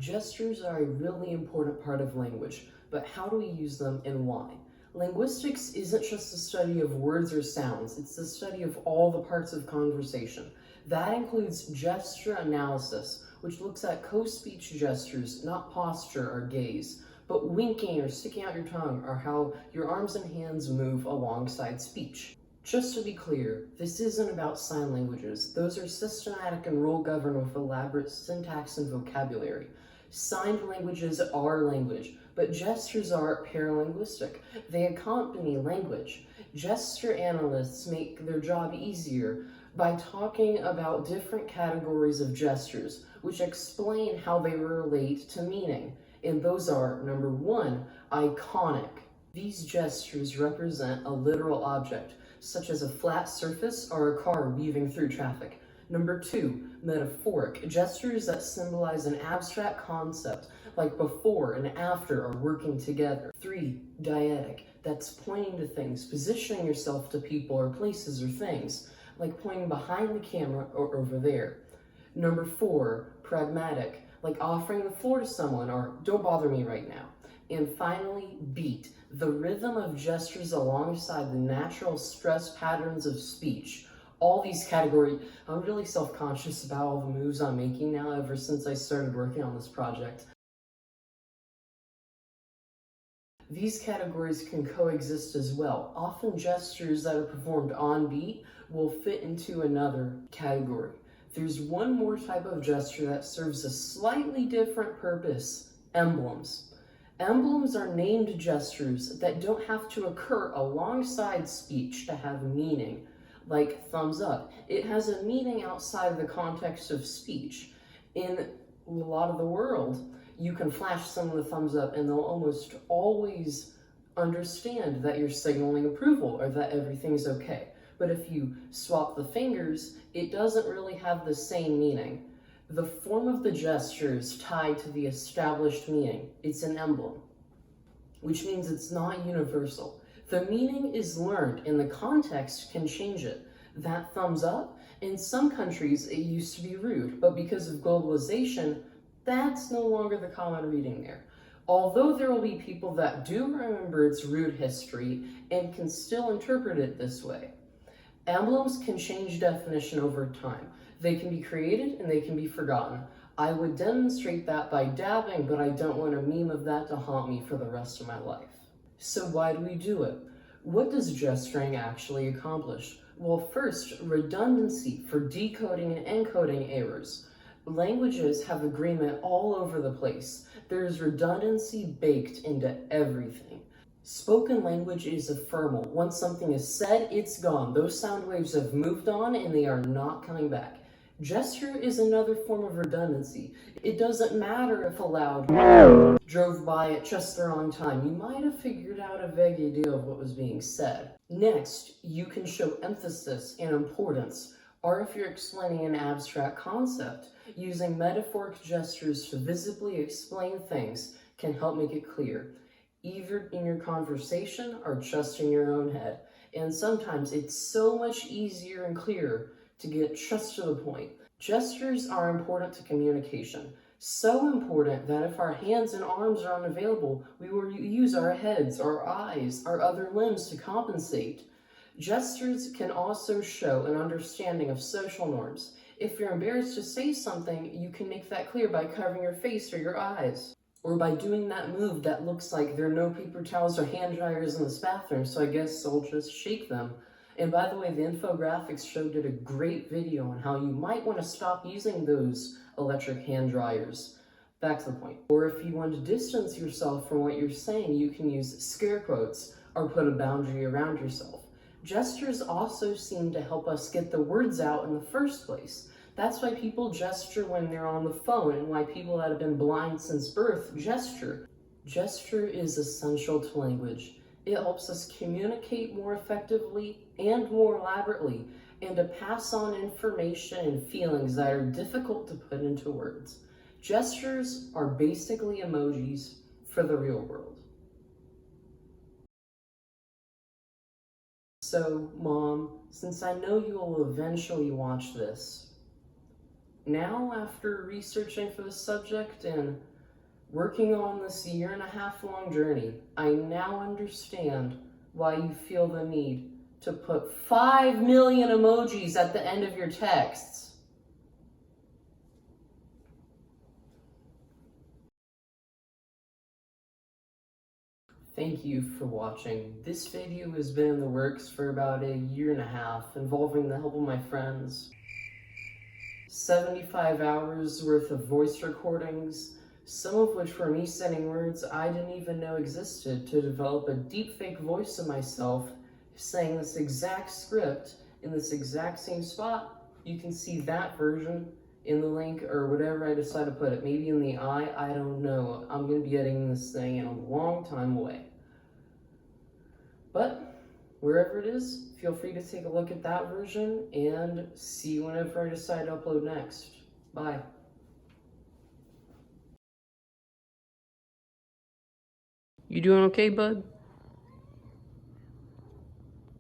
Gestures are a really important part of language, but how do we use them and why? Linguistics isn't just the study of words or sounds, it's the study of all the parts of conversation. That includes gesture analysis, which looks at co-speech gestures, not posture or gaze, but winking or sticking out your tongue or how your arms and hands move alongside speech. Just to be clear, this isn't about sign languages. Those are systematic and rule-governed with elaborate syntax and vocabulary. Signed languages are language, but gestures are paralinguistic. They accompany language. Gesture analysts make their job easier by talking about different categories of gestures, which explain how they relate to meaning. And those are, number one, iconic. These gestures represent a literal object, such as a flat surface or a car weaving through traffic. Number two, metaphoric, gestures that symbolize an abstract concept, like before and after are working together. Three, dietic, that's pointing to things, positioning yourself to people or places or things, like pointing behind the camera or over there. Number four, pragmatic, like offering the floor to someone or don't bother me right now. And finally, beat, the rhythm of gestures alongside the natural stress patterns of speech. All these categories, I'm really self-conscious about all the moves I'm making now ever since I started working on this project. These categories can coexist as well. Often gestures that are performed on beat will fit into another category. There's one more type of gesture that serves a slightly different purpose: emblems. Emblems are named gestures that don't have to occur alongside speech to have meaning, like thumbs up. It has a meaning outside of the context of speech. In a lot of the world, you can flash someone the thumbs up and they'll almost always understand that you're signaling approval or that everything's okay. But if you swap the fingers, it doesn't really have the same meaning. The form of the gesture is tied to the established meaning. It's an emblem, which means it's not universal. The meaning is learned and the context can change it. That thumbs up, in some countries it used to be rude, but because of globalization, that's no longer the common reading there. Although there will be people that do remember its rude history and can still interpret it this way. Emblems can change definition over time. They can be created and they can be forgotten. I would demonstrate that by dabbing, but I don't want a meme of that to haunt me for the rest of my life. So why do we do it? What does gesturing actually accomplish? Well, first, redundancy for decoding and encoding errors. Languages have agreement all over the place. There's redundancy baked into everything. Spoken language is ephemeral. Once something is said, it's gone. Those sound waves have moved on and they are not coming back. Gesture is another form of redundancy. It doesn't matter if a loud drove by at just the wrong time. You might have figured out a vague idea of what was being said. Next, you can show emphasis and importance, or if you're explaining an abstract concept, using metaphoric gestures to visibly explain things can help make it clear, either in your conversation or just in your own head. And sometimes it's so much easier and clearer to get just to the point. Gestures are important to communication. So important that if our hands and arms are unavailable, we will use our heads, our eyes, our other limbs to compensate. Gestures can also show an understanding of social norms. If you're embarrassed to say something, you can make that clear by covering your face or your eyes, or by doing that move that looks like there are no paper towels or hand dryers in this bathroom, so I guess I'll just shake them. And by the way, the infographics showed it a great video on how you might want to stop using those electric hand dryers. Back to the point. Or if you want to distance yourself from what you're saying, you can use scare quotes or put a boundary around yourself. Gestures also seem to help us get the words out in the first place. That's why people gesture when they're on the phone and why people that have been blind since birth gesture. Gesture is essential to language. It helps us communicate more effectively and more elaborately, and to pass on information and feelings that are difficult to put into words. Gestures are basically emojis for the real world. So, Mom, since I know you will eventually watch this, now after researching for the subject and Working on this 1.5 year long journey, I now understand why you feel the need to put 5 million emojis at the end of your texts. Thank you for watching. This video has been in the works for about 1.5 years, involving the help of my friends. 75 hours worth of voice recordings, some of which were me sending words I didn't even know existed, to develop a deepfake voice of myself saying this exact script in this exact same spot. You can see that version in the link, or whatever I decide to put it. Maybe in the eye, I don't know. I'm going to be editing this thing in a long time away. But wherever it is, feel free to take a look at that version, and see you whenever I decide to upload next. Bye. You doing okay, bud?